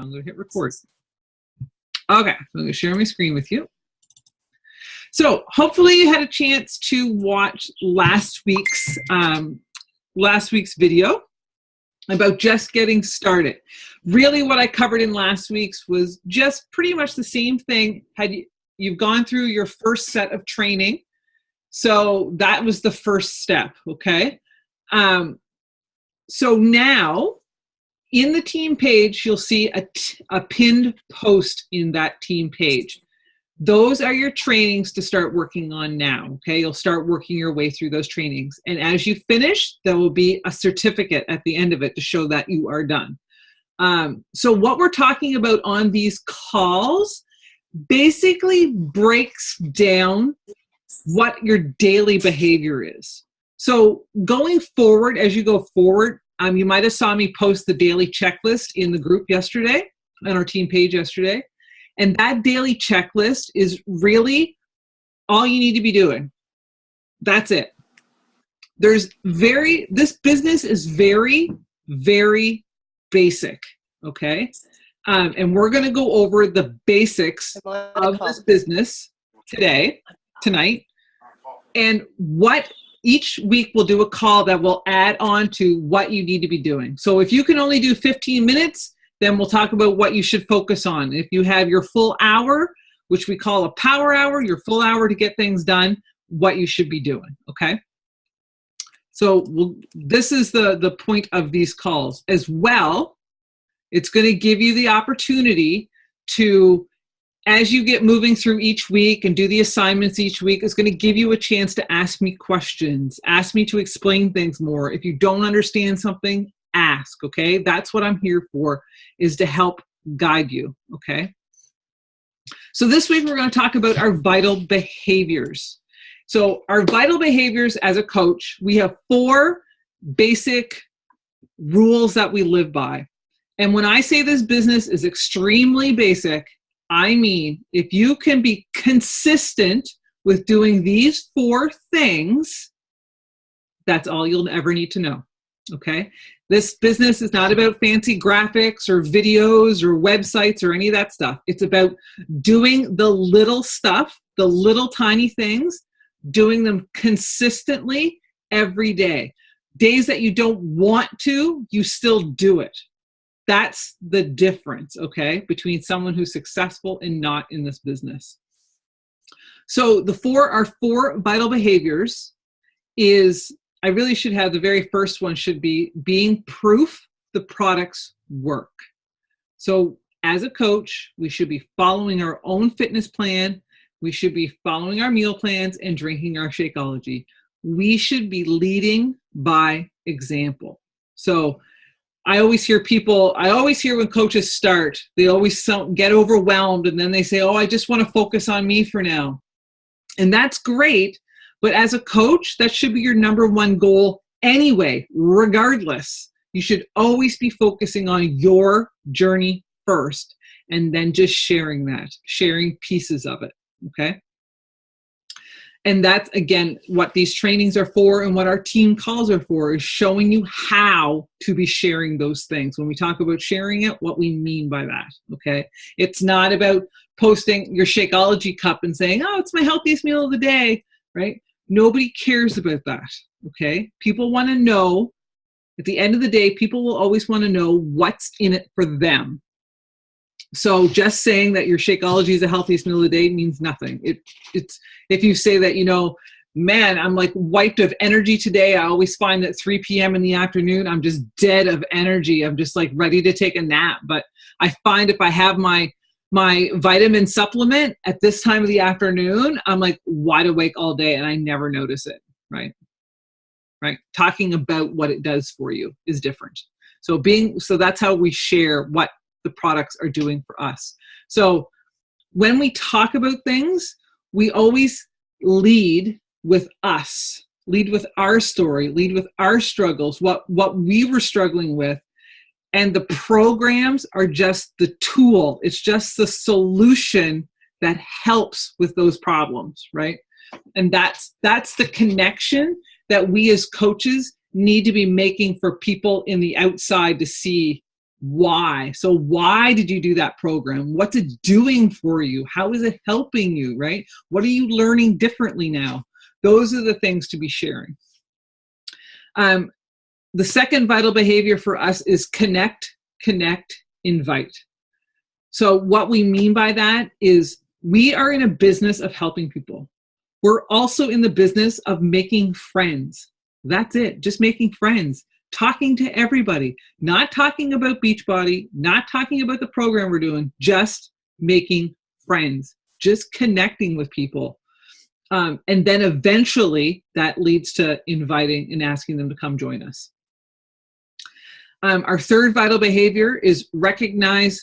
I'm going to hit record. Okay, so I'm going to share my screen with you. So hopefully you had a chance to watch last week's video about just getting started. Really what I covered in last week's was just pretty much the same thing. You've gone through your first set of training. So that was the first step, okay? So now in the team page, you'll see a pinned post in that team page. Those are your trainings to start working on now, okay? You'll start working your way through those trainings. And as you finish, there will be a certificate at the end of it to show that you are done. So what we're talking about on these calls basically breaks down what your daily behavior is. So going forward, as you go forward, you might have saw me post the daily checklist in the group yesterday, on our team page yesterday. And that daily checklist is really all you need to be doing. That's it. This business is very, very basic, okay? And we're gonna go over the basics of this business tonight. And what each week we'll do a call that will add on to what you need to be doing. So if you can only do 15 minutes, then we'll talk about what you should focus on. If you have your full hour, which we call a power hour, your full hour to get things done, what you should be doing, okay? So this is the point of these calls. As well, it's gonna give you the opportunity to, as you get moving through each week and do the assignments each week, it's gonna give you a chance to ask me questions, ask me to explain things more. If you don't understand something, ask, okay? That's what I'm here for, is to help guide you, okay? So this week we're going to talk about our vital behaviors. So our vital behaviors as a coach, we have 4 basic rules that we live by. And when I say this business is extremely basic, I mean, if you can be consistent with doing these 4 things, that's all you'll ever need to know, okay? This business is not about fancy graphics or videos or websites or any of that stuff. It's about doing the little stuff, the little tiny things, doing them consistently every day. Days that you don't want to, you still do it. That's the difference, okay, between someone who's successful and not in this business. So our 4 vital behaviors is, I really should have the very first one should be being proof the products work. So as a coach, we should be following our own fitness plan. We should be following our meal plans and drinking our Shakeology. We should be leading by example. So I always hear when coaches start, they always get overwhelmed and then they say, oh, I just want to focus on me for now. And that's great. But as a coach, that should be your number 1 goal anyway, regardless. You should always be focusing on your journey first and then just sharing pieces of it, okay? And that's, again, what these trainings are for and what our team calls are for, is showing you how to be sharing those things. When we talk about sharing it, what we mean by that, okay? It's not about posting your Shakeology cup and saying, oh, it's my healthiest meal of the day, right? Nobody cares about that, okay? People want to know, at the end of the day, people will always want to know what's in it for them. So just saying that your Shakeology is the healthiest meal of the day means nothing. It's if you say that, man, I'm like wiped of energy today. I always find that 3 p.m. in the afternoon, I'm just dead of energy. I'm just like ready to take a nap. But I find if I have my vitamin supplement at this time of the afternoon, I'm like wide awake all day and I never notice it, right? Talking about what it does for you is different. So that's how we share what the products are doing for us. So when we talk about things, we always lead with us, lead with our story, lead with our struggles, what we were struggling with. And the programs are just the tool. It's just the solution that helps with those problems, right? And that's the connection that we as coaches need to be making for people in the outside to see why. So why did you do that program? What's it doing for you? How is it helping you, right? What are you learning differently now? Those are the things to be sharing. The second vital behavior for us is connect, invite. So what we mean by that is we are in a business of helping people. We're also in the business of making friends. That's it, just making friends, talking to everybody, not talking about Beachbody, not talking about the program we're doing, just making friends, just connecting with people. And then eventually that leads to inviting and asking them to come join us. Our third vital behavior is recognize.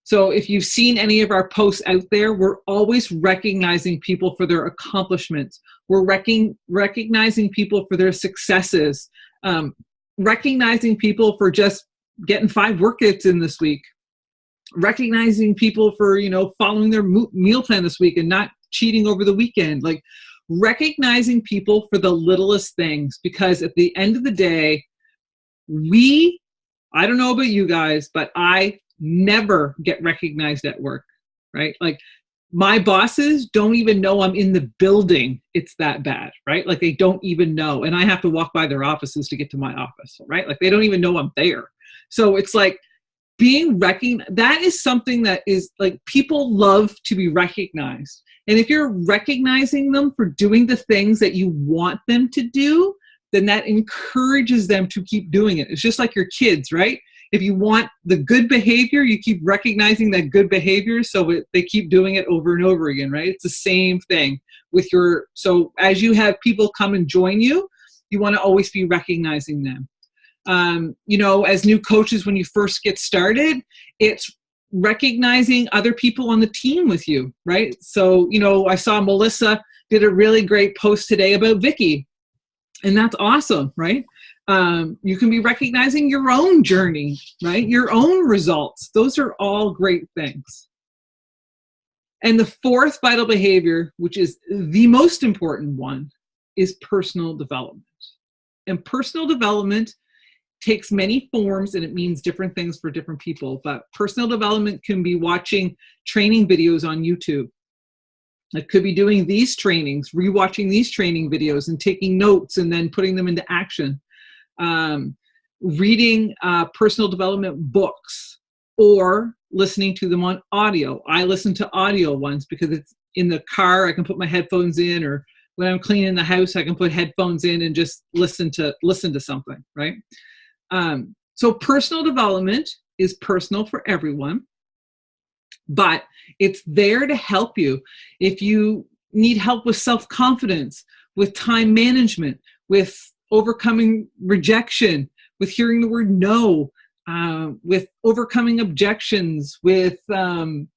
So if you've seen any of our posts out there, we're always recognizing people for their accomplishments. We're recognizing people for their successes, recognizing people for just getting 5 workouts in this week, recognizing people for, following their meal plan this week and not cheating over the weekend. Like, recognizing people for the littlest things, because at the end of the day, I don't know about you guys, but I never get recognized at work, right? Like, my bosses don't even know I'm in the building. It's that bad, right? Like, they don't even know. And I have to walk by their offices to get to my office, right? Like, they don't even know I'm there. So it's like being recognized. That is something that is like, people love to be recognized. And if you're recognizing them for doing the things that you want them to do, then that encourages them to keep doing it. It's just like your kids, right? If you want the good behavior, you keep recognizing that good behavior so they keep doing it over and over again, right? It's the same thing with so as you have people come and join you, you want to always be recognizing them. As new coaches, when you first get started, it's recognizing other people on the team with you, right? So, I saw Melissa did a really great post today about Vicky, and that's awesome, right? You can be recognizing your own journey, right? Your own results. Those are all great things. And the fourth vital behavior, which is the most important one, is personal development. And personal development takes many forms, and it means different things for different people. But personal development can be watching training videos on YouTube. It could be doing these trainings, rewatching these training videos and taking notes and then putting them into action. Reading personal development books or listening to them on audio. I listen to audio ones because it's in the car. I can put my headphones in, or when I'm cleaning the house, I can put headphones in and just listen to something, right? So personal development is personal for everyone, but it's there to help you. If you need help with self-confidence, with time management, with overcoming rejection, with hearing the word no, with overcoming objections, with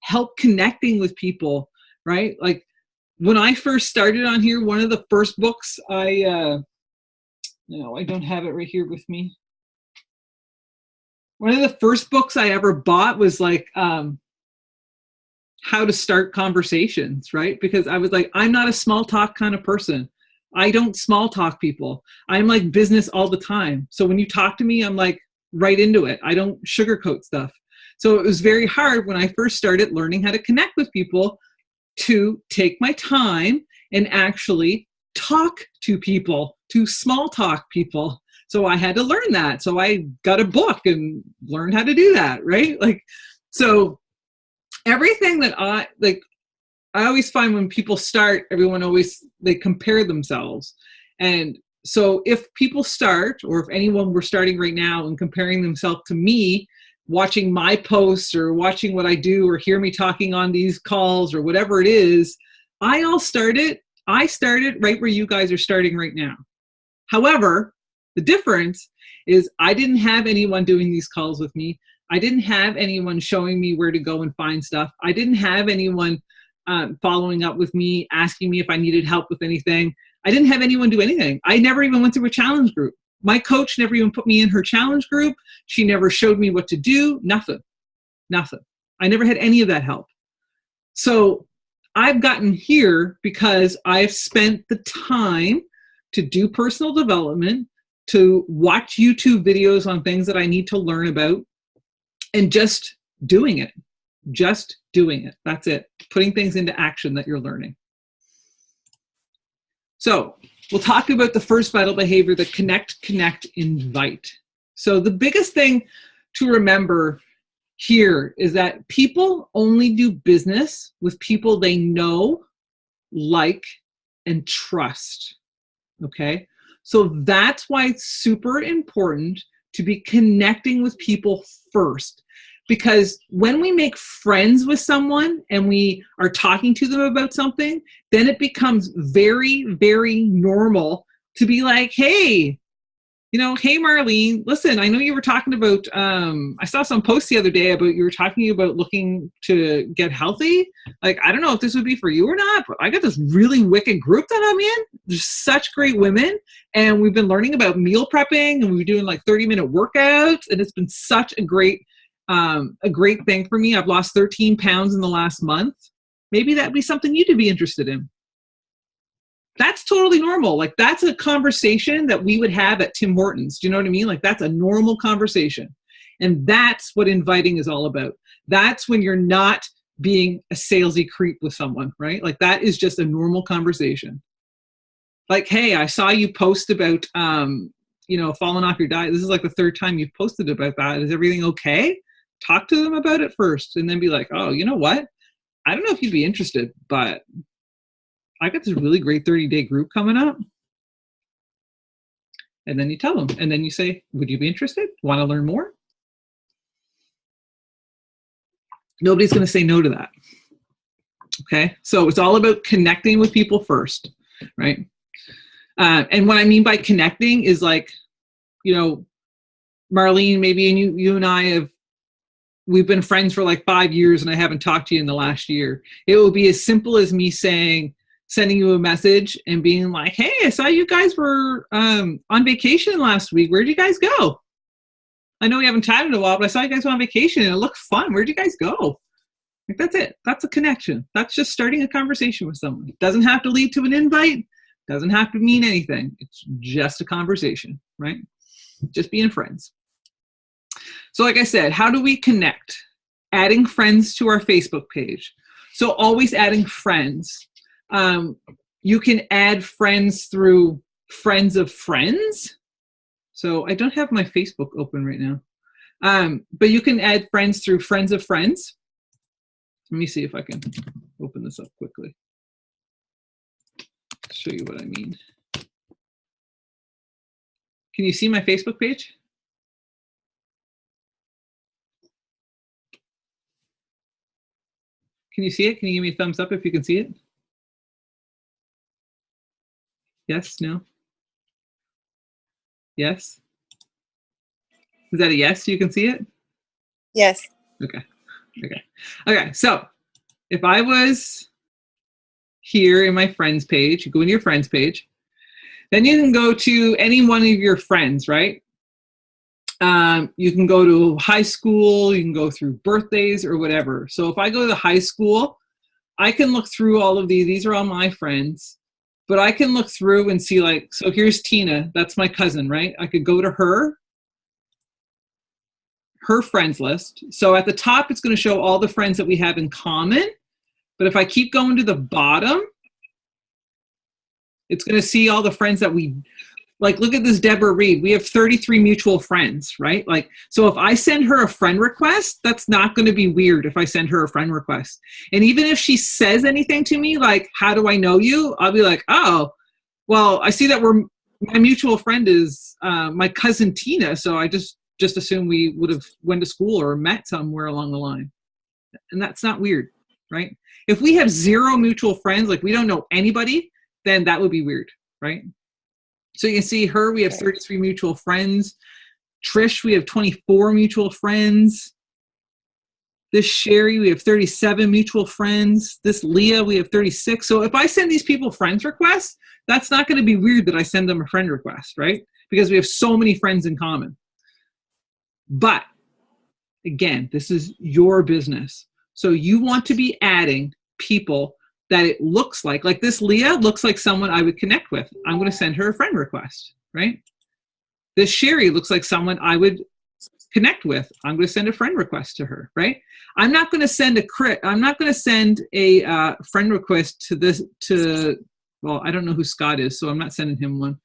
help connecting with people, right? Like, when I first started on here, one of the first books I don't have it right here with me. One of the first books I ever bought was like how to start conversations, right? Because I was like, I'm not a small talk kind of person. I don't small talk people. I'm like business all the time. So when you talk to me, I'm like right into it. I don't sugarcoat stuff. So it was very hard when I first started learning how to connect with people to take my time and actually talk to people, to small talk people. So I had to learn that. So I got a book and learned how to do that, right? Like, so everything that I always find when people start, they compare themselves. And so if people start, or if anyone were starting right now and comparing themselves to me, watching my posts or watching what I do or hear me talking on these calls or whatever it is, I started right where you guys are starting right now. However, the difference is I didn't have anyone doing these calls with me. I didn't have anyone showing me where to go and find stuff. I didn't have anyone following up with me, asking me if I needed help with anything. I didn't have anyone do anything. I never even went through a challenge group. My coach never even put me in her challenge group. She never showed me what to do. Nothing. I never had any of that help. So I've gotten here because I've spent the time to do personal development, to watch YouTube videos on things that I need to learn about, and just doing it. Just doing it. That's it. Putting things into action that you're learning. So we'll talk about the first vital behavior, the connect, invite. So the biggest thing to remember here is that people only do business with people they know, like, and trust. Okay? So that's why it's super important to be connecting with people first. Because when we make friends with someone and we are talking to them about something, then it becomes very, very normal to be like, hey, hey, Marlene, listen, I know you were talking about, I saw some posts the other day about you were talking about looking to get healthy. Like, I don't know if this would be for you or not, but I got this really wicked group that I'm in. There's such great women. And we've been learning about meal prepping, and we're doing like 30-minute workouts. And it's been such a great thing for me. I've lost 13 pounds in the last month. Maybe that'd be something you'd be interested in. That's totally normal. Like, that's a conversation that we would have at Tim Hortons. Do you know what I mean? Like, that's a normal conversation. And that's what inviting is all about. That's when you're not being a salesy creep with someone, right? Like, that is just a normal conversation. Like, hey, I saw you post about, falling off your diet. This is like the third time you've posted about that. Is everything okay? Talk to them about it first, and then be like, oh, you know what? I don't know if you'd be interested, but I got this really great 30-day group coming up. And then you tell them, and then you say, would you be interested? Want to learn more? Nobody's going to say no to that. Okay. So it's all about connecting with people first, right? And what I mean by connecting is like, Marlene, maybe you and I we've been friends for like 5 years and I haven't talked to you in the last year. It will be as simple as me sending you a message and being like, hey, I saw you guys were on vacation last week. Where'd you guys go? I know we haven't chatted in a while, but I saw you guys on vacation and it looked fun. Where'd you guys go? Like, that's it. That's a connection. That's just starting a conversation with someone. It doesn't have to lead to an invite. Doesn't have to mean anything. It's just a conversation, right? Just being friends. So like I said, how do we connect? Adding friends to our Facebook page. So always adding friends. You can add friends through friends of friends. So I don't have my Facebook open right now. But you can add friends through friends of friends. Let me see if I can open this up quickly. Show you what I mean. Can you see my Facebook page? Can you see it? Can you give me a thumbs up if you can see it? Yes? No? Yes? Is that a yes? You can see it? Yes. Okay. So if I was here in my friends page, you go into your friends page, then you can go to any one of your friends, right? You can go to high school, you can go through birthdays or whatever. So if I go to high school, I can look through all of these. These are all my friends. But I can look through and see, like, so here's Tina. That's my cousin, right? I could go to her friends list. So at the top, it's going to show all the friends that we have in common. But if I keep going to the bottom, it's going to see all the friends that we, like, look at this Deborah Reed. We have 33 mutual friends, right? Like, so if I send her a friend request, that's not going to be weird if I send her a friend request. And even if she says anything to me, like, how do I know you? I'll be like, oh, well, I see that my mutual friend is my cousin Tina. So I just assume we would have went to school or met somewhere along the line. And that's not weird, right? If we have 0 mutual friends, like we don't know anybody, then that would be weird, right? So you can see her, we have 33 mutual friends. Trish, we have 24 mutual friends. This Sherry, we have 37 mutual friends. This Leah, we have 36. So if I send these people friends requests, that's not going to be weird that I send them a friend request, right? Because we have so many friends in common. But again, this is your business. So you want to be adding people that it looks like this Leah looks like someone I would connect with. I'm going to send her a friend request, right? this Sherry looks like someone I would connect with. I'm going to send a friend request to her, right? I'm not going to send a friend request to well, I don't know who Scott is, so I'm not sending him one.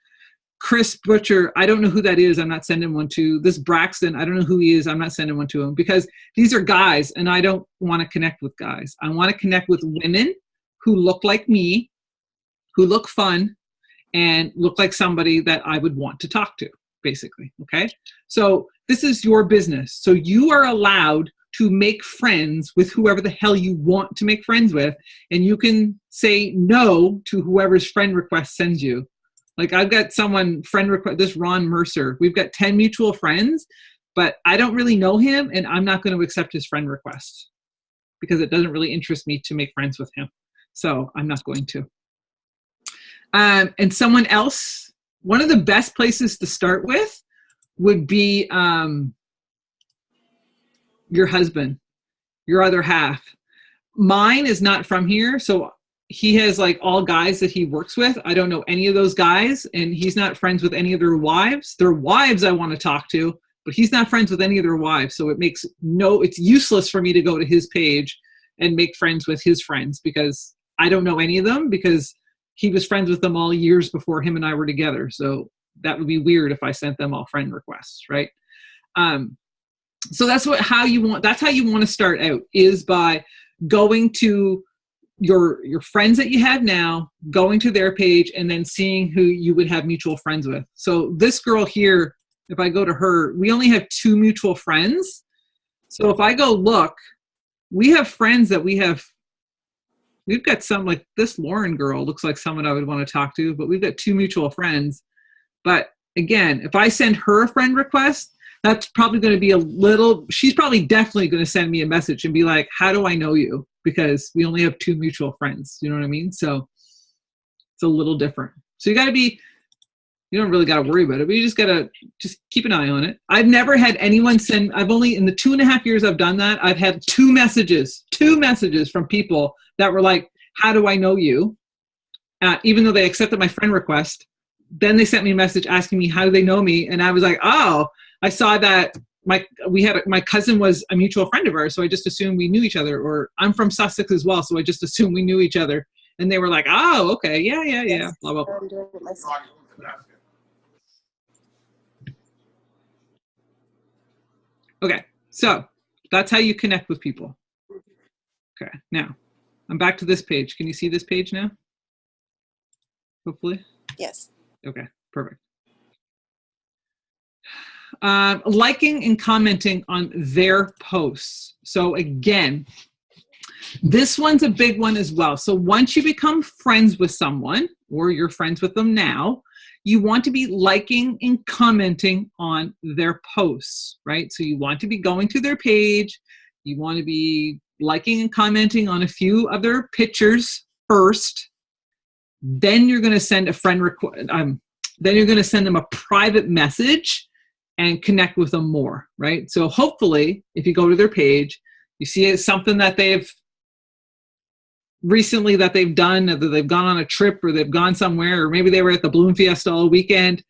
Chris Butcher, I don't know who that is. I'm not sending one to. This Braxton, I don't know who he is. I'm not sending one to him, because these are guys and I don't want to connect with guys. I want to connect with women who look like me, who look fun, and look like somebody that I would want to talk to, basically. Okay. So this is your business. So you are allowed to make friends with whoever the hell you want to make friends with. And you can say no to whoever's friend request sends you. Like, I've got someone friend request, this Ron Mercer. We've got 10 mutual friends, but I don't really know him, and I'm not going to accept his friend request because it doesn't really interest me to make friends with him. So I'm not going to. And someone else, one of the best places to start with would be your husband, your other half. Mine is not from here, so he has like all guys that he works with. I don't know any of those guys, and he's not friends with any of their wives. Their wives I want to talk to, but he's not friends with any of their wives. So it's useless for me to go to his page and make friends with his friends, because I don't know any of them, because he was friends with them all years before him and I were together. So that would be weird if I sent them all friend requests, right? So that's how you want to start out, is by going to your friends that you have now, going to their page, and then seeing who you would have mutual friends with. So this girl here, if I go to her, we only have 2 mutual friends. So if I go look, we have friends that we've got some, like this Lauren girl looks like someone I would want to talk to, but we've got 2 mutual friends. But again, if I send her a friend request, that's probably going to be she's probably definitely going to send me a message and be like, how do I know you? Because we only have 2 mutual friends. You know what I mean? So it's a little different. So you don't really got to worry about it, but you just got to keep an eye on it. I've never had anyone I've only, in the 2.5 years I've done that, I've had 2 messages from people that were like, how do I know you? Even though they accepted my friend request, then they sent me a message asking me how do they know me. And I was like, oh, I saw that my cousin was a mutual friend of ours, so I just assumed we knew each other. Or I'm from Sussex as well, so I just assumed we knew each other. And they were like, oh, okay, yeah, yes, blah, blah, blah. I'm doing it myself. Okay, so that's how you connect with people. Okay, now I'm back to this page. Can you see this page now? Hopefully. Yes. Okay, perfect. Liking and commenting on their posts. So again, this one's a big one as well. So once you become friends with someone, or you're friends with them now, you want to be liking and commenting on their posts, right? So you want to be going to their page. You want to be liking and commenting on a few of their pictures first. Then you're going to send a friend request. Then you're going to send them a private message and connect with them more, right? So hopefully, if you go to their page, you see something that they've recently that they've done, either they've gone on a trip or they've gone somewhere, or maybe they were at the Balloon Fiesta all weekend.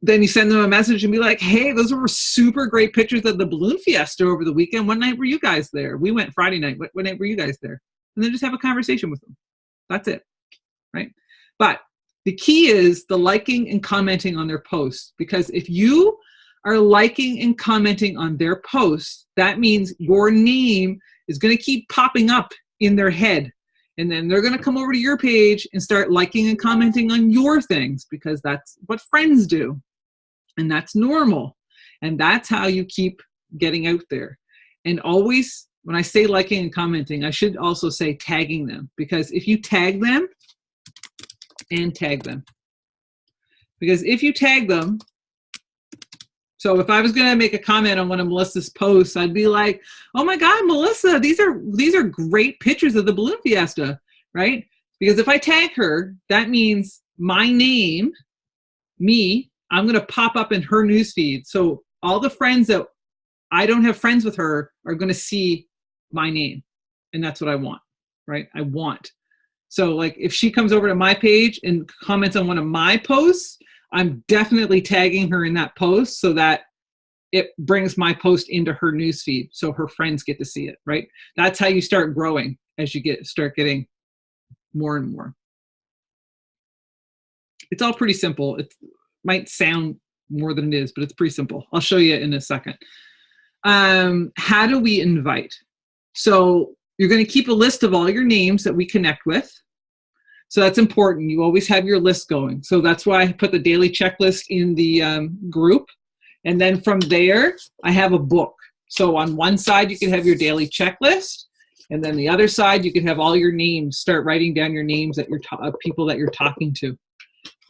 Then you send them a message and be like, hey, those were super great pictures of the Balloon Fiesta over the weekend. What night were you guys there? We went Friday night. What night were you guys there? And then just have a conversation with them. That's it, right? But the key is the liking and commenting on their posts, because if you are liking and commenting on their posts, that means your name is going to keep popping up in their head. And then they're going to come over to your page and start liking and commenting on your things, because that's what friends do. And that's normal. And that's how you keep getting out there. And always, when I say liking and commenting, I should also say tagging them, because if you tag them and tag them, because if you tag them, so if I was going to make a comment on one of Melissa's posts, I'd be like, oh my God, Melissa, these are great pictures of the Balloon Fiesta, right? Because if I tag her, that means my name, me, I'm going to pop up in her newsfeed. So all the friends that I don't have friends with her are going to see my name. And that's what I want, right? I want. So like if she comes over to my page and comments on one of my posts, I'm definitely tagging her in that post so that it brings my post into her newsfeed so her friends get to see it, right? That's how you start growing as you start getting more and more. It's all pretty simple. It might sound more than it is, but it's pretty simple. I'll show you in a second. How do we invite? So you're going to keep a list of all your names that we connect with. So that's important. You always have your list going. So that's why I put the daily checklist in the group. And then from there, I have a book. So on one side, you can have your daily checklist. And then the other side, you can have all your names. Start writing down your names that of people that you're talking to.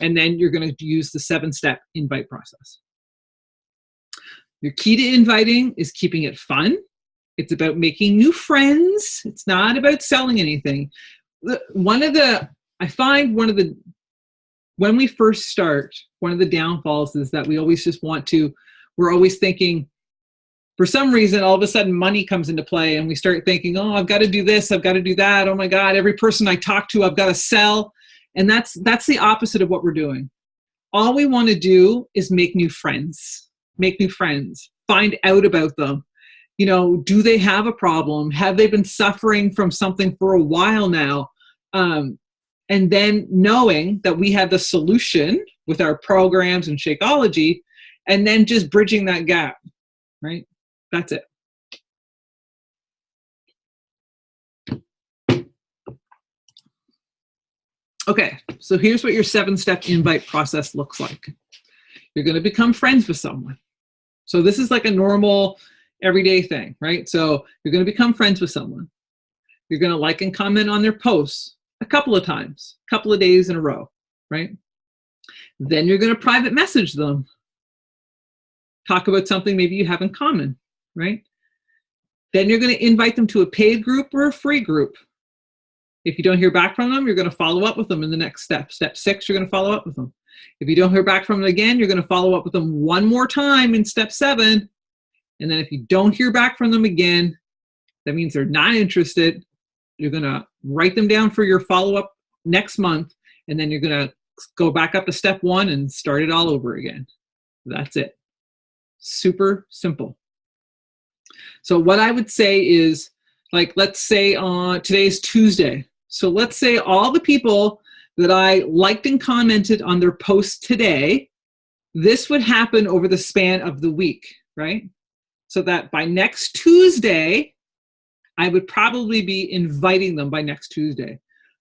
And then you're going to use the 7-step invite process. Your key to inviting is keeping it fun. It's about making new friends. It's not about selling anything. I find when we first start, one of the downfalls is that we always just we're always thinking, for some reason, all of a sudden money comes into play and we start thinking, oh, I've got to do this, I've got to do that. Oh my God, every person I talk to, I've got to sell. And that's the opposite of what we're doing. All we want to do is make new friends, find out about them. Do they have a problem? Have they been suffering from something for a while now? And then knowing that we have the solution with our programs and Shakeology, and then just bridging that gap, right? That's it. Okay, so here's what your 7-step invite process looks like. You're going to become friends with someone. So this is like a normal, everyday thing, right? So you're going to become friends with someone. You're going to like and comment on their posts a couple of times, a couple of days in a row, right? Then you're going to private message them. Talk about something maybe you have in common, right? Then you're going to invite them to a paid group or a free group. If you don't hear back from them, you're going to follow up with them in the next step. Step 6, you're going to follow up with them. If you don't hear back from them again, you're going to follow up with them one more time in step 7. And then if you don't hear back from them again, that means they're not interested. You're going to write them down for your follow-up next month. And then you're going to go back up to step 1 and start it all over again. That's it. Super simple. So what I would say is, like, let's say today's Tuesday. So let's say all the people that I liked and commented on their posts today, this would happen over the span of the week, right? So that by next Tuesday, I would probably be inviting them by next Tuesday.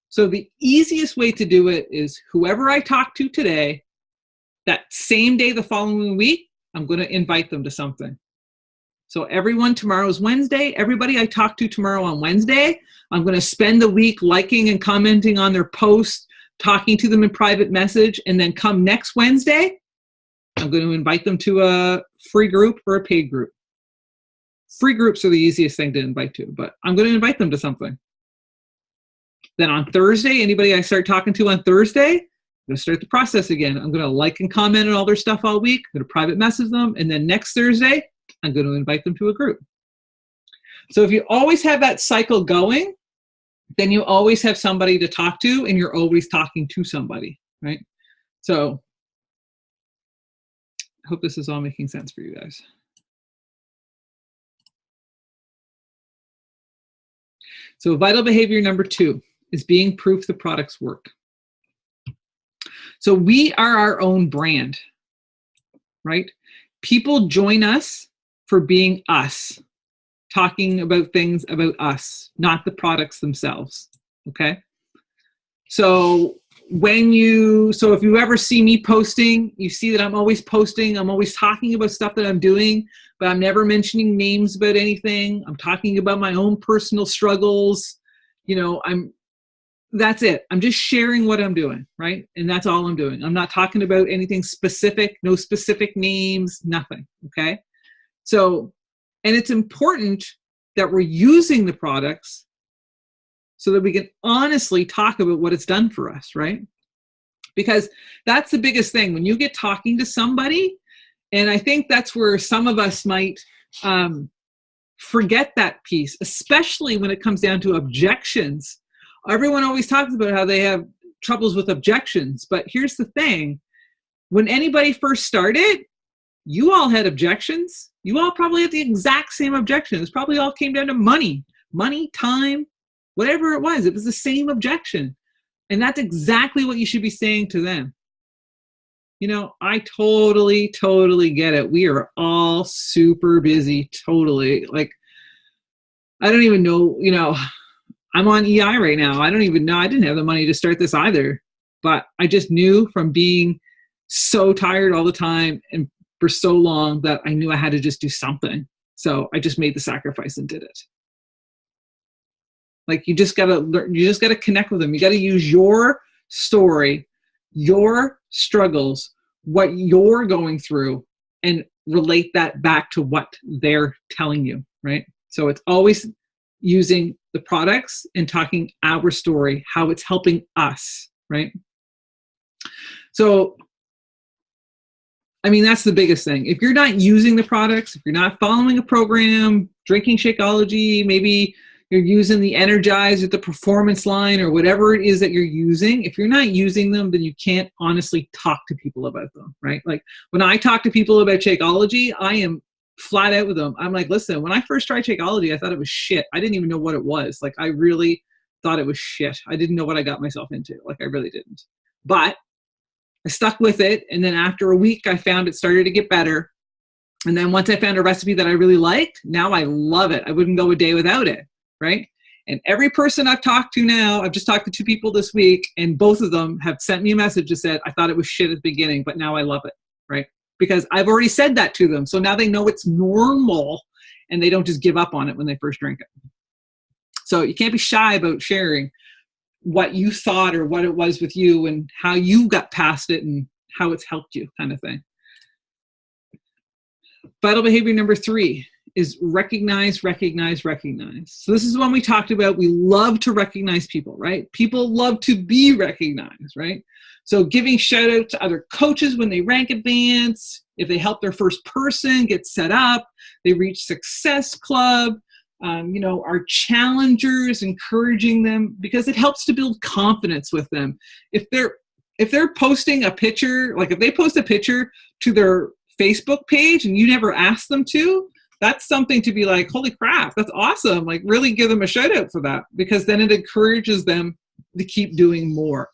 So the easiest way to do it is whoever I talk to today, that same day the following week, I'm going to invite them to something. So everyone, tomorrow's Wednesday. Everybody I talk to tomorrow on Wednesday, I'm going to spend the week liking and commenting on their posts, talking to them in private message, and then come next Wednesday, I'm going to invite them to a free group or a paid group. Free groups are the easiest thing to invite to, but I'm going to invite them to something. Then on Thursday, anybody I start talking to on Thursday, I'm going to start the process again. I'm going to like and comment on all their stuff all week. I'm going to private message them. And then next Thursday, I'm going to invite them to a group. So if you always have that cycle going, then you always have somebody to talk to and you're always talking to somebody, right? So I hope this is all making sense for you guys. So vital behavior number 2 is being proof the products work. So we are our own brand, right? People join us for being us, talking about things about us, not the products themselves, okay? So if you ever see me posting, you see that I'm always posting, I'm always talking about stuff that I'm doing, but I'm never mentioning names about anything. I'm talking about my own personal struggles. That's it. I'm just sharing what I'm doing, right? And that's all I'm doing. I'm not talking about anything specific, no specific names, nothing, okay? So, and it's important that we're using the products so that we can honestly talk about what it's done for us, right? Because that's the biggest thing. When you get talking to somebody, and I think that's where some of us might forget that piece, especially when it comes down to objections. Everyone always talks about how they have troubles with objections, but here's the thing. When anybody first started, you all had objections. You all probably had the exact same objections. Probably all came down to money, time, whatever it was. It was the same objection. And that's exactly what you should be saying to them. I totally get it. We are all super busy. Totally. Like, I don't even know, I'm on EI right now. I don't even know. I didn't have the money to start this either, but I just knew from being so tired all the time and for so long that I knew I had to just do something. So I just made the sacrifice and did it. Like, you just gotta learn, you just gotta connect with them. You gotta use your story, your struggles, what you're going through, and relate that back to what they're telling you, right? So it's always using the products and talking our story, how it's helping us, right? So, I mean, that's the biggest thing. If you're not using the products, if you're not following a program, drinking Shakeology, maybe you're using the Energize or the Performance line or whatever it is that you're using, if you're not using them, then you can't honestly talk to people about them, right? Like, when I talk to people about Shakeology, I am flat out with them. I'm like, listen, when I first tried Shakeology, I thought it was shit. I didn't even know what it was. Like, I really thought it was shit. I didn't know what I got myself into. Like, I really didn't. But I stuck with it. And then after a week, I found it started to get better. And then once I found a recipe that I really liked, now I love it. I wouldn't go a day without it, right? And every person I've talked to now, I've just talked to 2 people this week, and both of them have sent me a message that said, I thought it was shit at the beginning, but now I love it, right? Because I've already said that to them. So now they know it's normal, and they don't just give up on it when they first drink it. So you can't be shy about sharing what you thought or what it was with you and how you got past it and how it's helped you, kind of thing. Vital behavior number 3 is recognize. So this is one we talked about. We love to recognize people, right? People love to be recognized, right? So giving shout out to other coaches when they rank advance, if they help their first person get set up, they reach success club, our challengers, encouraging them, because it helps to build confidence with them. If they're posting a picture, like if they post a picture to their Facebook page and you never ask them to, that's something to be like, holy crap, that's awesome. Like, really give them a shout out for that, because then it encourages them to keep doing more.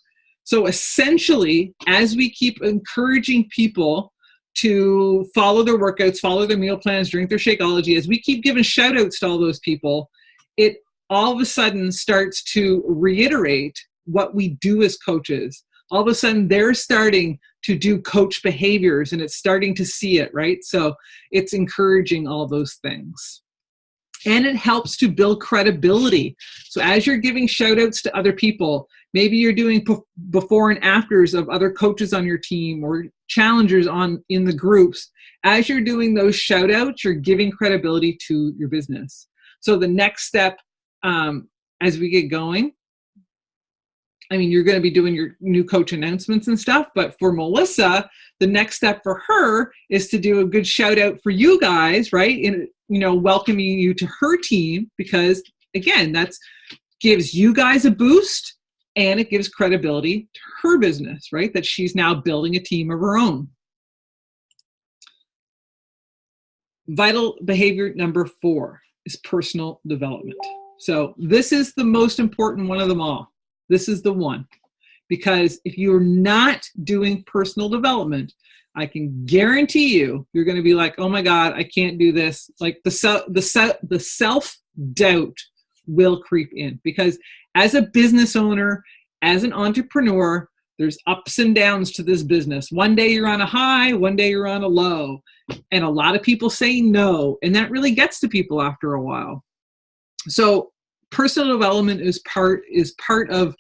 So essentially, as we keep encouraging people to follow their workouts, follow their meal plans, drink their Shakeology, as we keep giving shout outs to all those people, it all of a sudden starts to reiterate what we do as coaches. All of a sudden, they're starting to do coach behaviors, and it's starting to see it, right? So it's encouraging all those things. And it helps to build credibility. So as you're giving shout outs to other people, maybe you're doing before and afters of other coaches on your team or challengers in the groups. As you're doing those shout outs, you're giving credibility to your business. So the next step, as we get going, I mean, you're going to be doing your new coach announcements and stuff, but for Melissa, the next step for her is to do a good shout out for you guys, right? And, welcoming you to her team, because again, that's gives you guys a boost and it gives credibility to her business, right? That she's now building a team of her own. Vital behavior number 4 is personal development. So this is the most important one of them all. This is the one, because if you're not doing personal development, I can guarantee you're going to be like, oh my God, I can't do this. Like the self-doubt will creep in, because as a business owner, as an entrepreneur, there's ups and downs to this business. One day you're on a high, one day you're on a low. And a lot of people say no, and that really gets to people after a while. So personal development is part of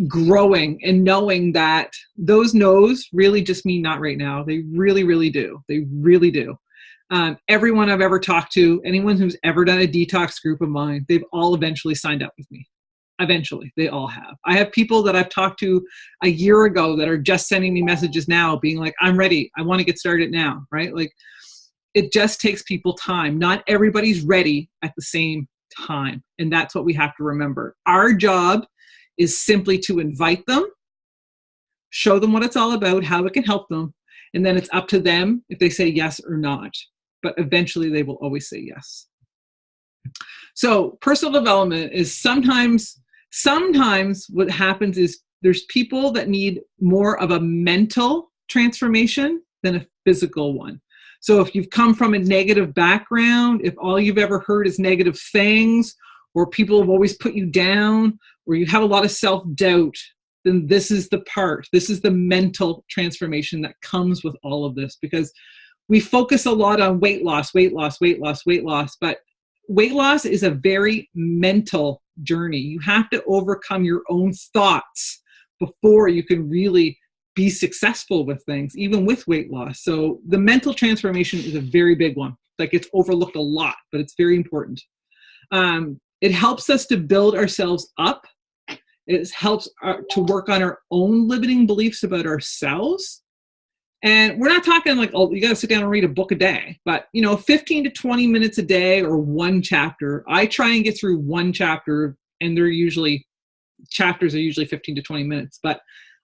growing and knowing that those no's really just mean not right now. They really, really do. They really do. Everyone I've ever talked to, anyone who's ever done a detox group of mine, they've all eventually signed up with me. Eventually, they all have. I have people that I've talked to a year ago that are just sending me messages now being like, I'm ready. I want to get started now, right? Like, it just takes people time. Not everybody's ready at the same time. And that's what we have to remember. Our job is simply to invite them, show them what it's all about, how it can help them, and then it's up to them if they say yes or not. But eventually they will always say yes. So personal development is sometimes what happens is there's people that need more of a mental transformation than a physical one. So if you've come from a negative background, if all you've ever heard is negative things, or people have always put you down, or you have a lot of self-doubt, then this is the mental transformation that comes with all of this, because we focus a lot on weight loss, but weight loss is a very mental journey. You have to overcome your own thoughts before you can really be successful with things, even with weight loss. So the mental transformation is a very big one. Like, it's overlooked a lot, but it's very important. It helps us to build ourselves up. It helps to work on our own limiting beliefs about ourselves. And we're not talking like, oh, you got to sit down and read a book a day, but 15 to 20 minutes a day, or one chapter. I try and get through one chapter, and chapters are usually 15 to 20 minutes, but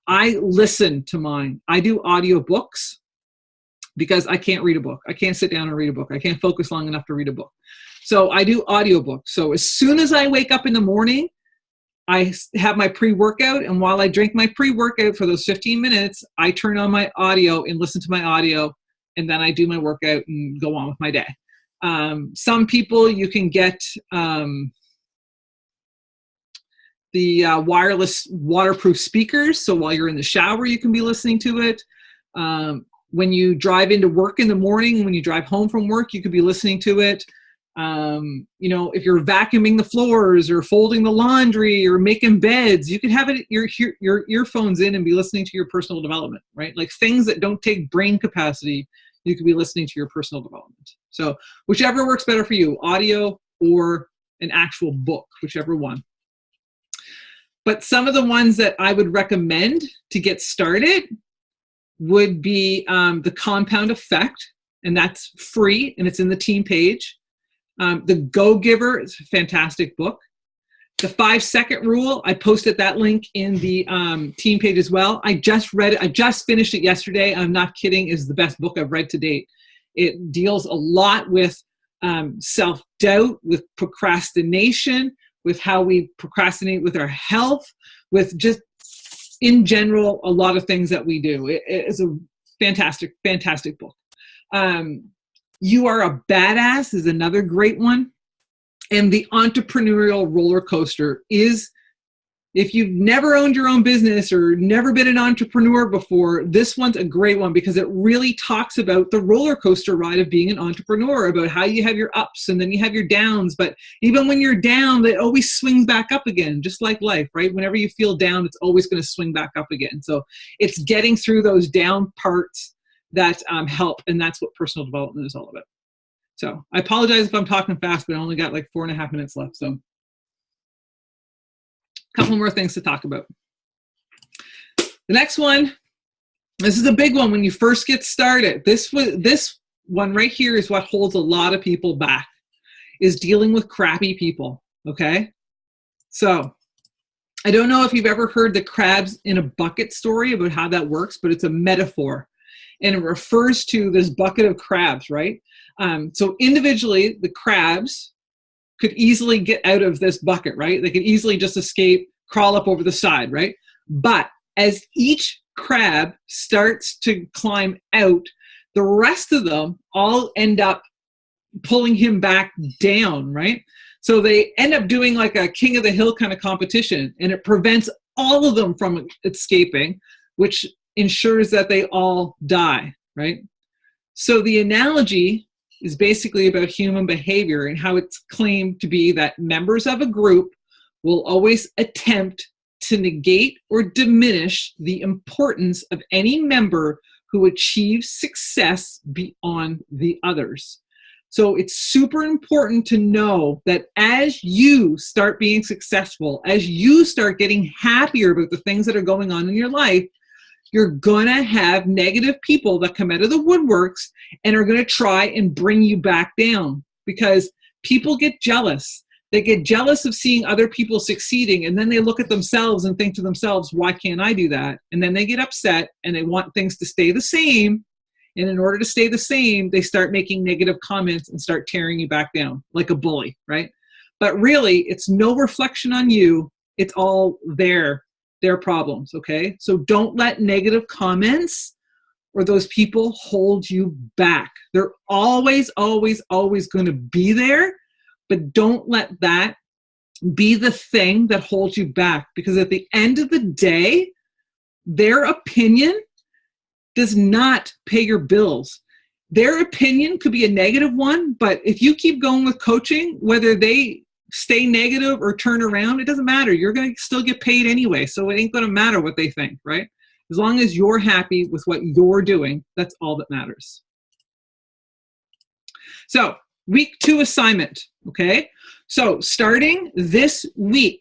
I listen to mine. I do audiobooks because I can't read a book. I can't sit down and read a book. I can't focus long enough to read a book. So I do audiobooks. So as soon as I wake up in the morning, I have my pre-workout, and while I drink my pre-workout for those 15 minutes, I turn on my audio and listen to my audio, and then I do my workout and go on with my day. Some people, you can get the wireless waterproof speakers, so while you're in the shower, you can be listening to it. When you drive into work in the morning, when you drive home from work, you could be listening to it. If you're vacuuming the floors or folding the laundry or making beds, you could have it your earphones in and be listening to your personal development, right? Like things that don't take brain capacity, you could be listening to your personal development. So whichever works better for you, audio or an actual book, whichever one. But some of the ones that I would recommend to get started would be The Compound Effect, and that's free, and it's in the team page. The Go-Giver is a fantastic book. The 5-Second Rule, I posted that link in the team page as well. I just read it. I just finished it yesterday. I'm not kidding. It's the best book I've read to date. It deals a lot with self-doubt, with procrastination, with how we procrastinate with our health, with just in general, a lot of things that we do. It is a fantastic, fantastic book. You Are a Badass is another great one. And The Entrepreneurial Roller Coaster is, if you've never owned your own business or never been an entrepreneur before, this one's a great one because it really talks about the roller coaster ride of being an entrepreneur, about how you have your ups and then you have your downs. But even when you're down, it always swings back up again, just like life, right? Whenever you feel down, it's always going to swing back up again. So it's getting through those down parts that help. And that's what personal development is all about. So I apologize if I'm talking fast, but I only got like 4.5 minutes left. So a couple more things to talk about. The next one, this is a big one when you first get started. This one right here is what holds a lot of people back, is dealing with crappy people, okay? So I don't know if you've ever heard the crabs in a bucket story about how that works, but it's a metaphor. And it refers to this bucket of crabs, right? So individually, the crabs could easily get out of this bucket, right? They could easily just escape, crawl up over the side, right? But as each crab starts to climb out, the rest of them all end up pulling him back down, right? So they end up doing like a king of the hill kind of competition, and it prevents all of them from escaping, which ensures that they all die, right? So the analogy is basically about human behavior and how it's claimed to be that members of a group will always attempt to negate or diminish the importance of any member who achieves success beyond the others. So it's super important to know that as you start being successful, as you start getting happier about the things that are going on in your life, you're going to have negative people that come out of the woodworks and are going to try and bring you back down, because people get jealous. They get jealous of seeing other people succeeding, and then they look at themselves and think to themselves, why can't I do that? And then they get upset and they want things to stay the same. And in order to stay the same, they start making negative comments and start tearing you back down like a bully, right? But really, it's no reflection on you. It's all their problems, okay? So don't let negative comments or those people hold you back. They're always, always, always going to be there, but don't let that be the thing that holds you back, because at the end of the day, their opinion does not pay your bills. Their opinion could be a negative one, but if you keep going with coaching, whether they stay negative or turn around, it doesn't matter. You're going to still get paid anyway, so it ain't going to matter what they think, right? As long as you're happy with what you're doing, that's all that matters. So, week 2 assignment, okay? So, starting this week,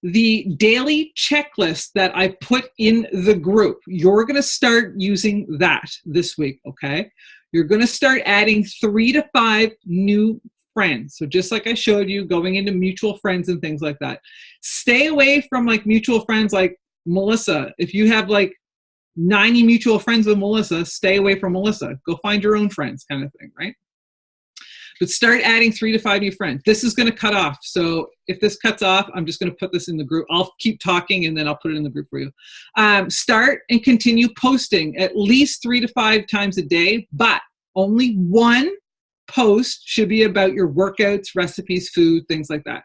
the daily checklist that I put in the group, you're going to start using that this week, okay? You're going to start adding 3 to 5 new friends. So just like I showed you, going into mutual friends and things like that. Stay away from like mutual friends like Melissa. If you have like 90 mutual friends with Melissa, stay away from Melissa. Go find your own friends, kind of thing, right? But start adding 3 to 5 new friends. This is going to cut off. So if this cuts off, I'm just going to put this in the group. I'll keep talking and then I'll put it in the group for you. Start and continue posting at least 3 to 5 times a day, but only one post should be about your workouts, recipes, food, things like that.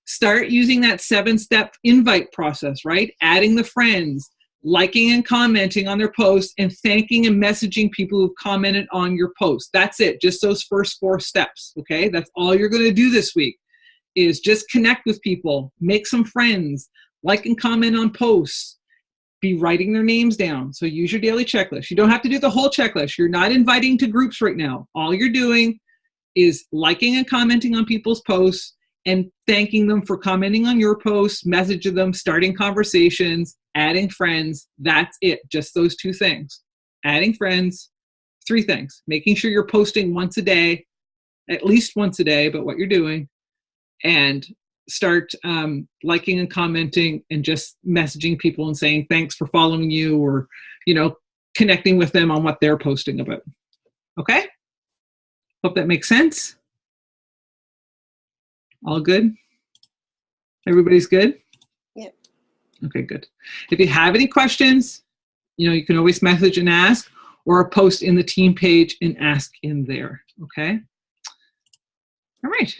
Start using that 7-step invite process, right? Adding the friends, liking and commenting on their posts, and thanking and messaging people who've commented on your post. That's it. Just those first 4 steps, okay? That's all you're going to do this week, is just connect with people, make some friends, like and comment on posts, be writing their names down. So use your daily checklist. You don't have to do the whole checklist. You're not inviting to groups right now. All you're doing is liking and commenting on people's posts and thanking them for commenting on your posts, messaging them, starting conversations, adding friends. That's it. Just those 2 things. Adding friends, 3 things. Making sure you're posting once a day, at least once a day about what you're doing, and start liking and commenting and just messaging people and saying thanks for following you, or, connecting with them on what they're posting about. Okay? Hope that makes sense. All good? Everybody's good? Yeah. Okay, good. If you have any questions, you can always message and ask, or post in the team page and ask in there. Okay? All right.